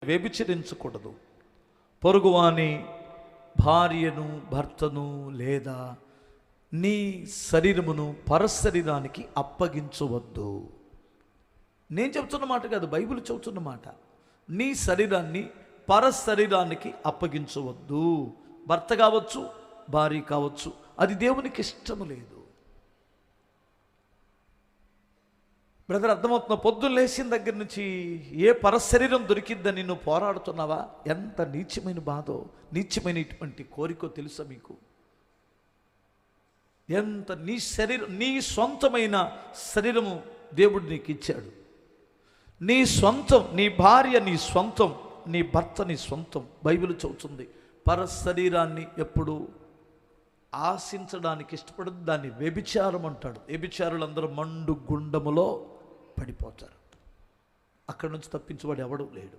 వ్యభిచరించకూడదు. పొరుగువాని భార్యను, భర్తను లేదా నీ శరీరమును పరశరీరానికి అప్పగించవద్దు. నేను చెబుతున్న మాట కాదు, బైబిల్ చెబుతున్న మాట. నీ శరీరాన్ని పరశరీరానికి అప్పగించవద్దు. భర్త కావచ్చు, భార్య కావచ్చు, అది దేవునికి ఇష్టము లేదు. బ్రదర్, అర్థమవుతున్న? పొద్దున్న లేచిన దగ్గర నుంచి ఏ పరశరీరం దొరికిద్దని నువ్వు పోరాడుతున్నావా? ఎంత నీచమైన బాధో, నీచమైన ఇటువంటి కోరికో తెలుసా మీకు? ఎంత నీ శరీరం, నీ సొంతమైన శరీరము దేవుడు నీకు ఇచ్చాడు. నీ సొంతం, నీ భార్య నీ సొంతం, నీ భర్త నీ సొంతం. బైబిల్ చెబుతుంది పరశరీరాన్ని ఎప్పుడు ఆశించడానికి ఇష్టపడదు, దాన్ని వ్యభిచారం అంటాడు. వ్యభిచారులందరూ మండు గుండములో పడిపోతారు. అక్కడి నుంచి తప్పించువాడు ఎవడూ లేడు.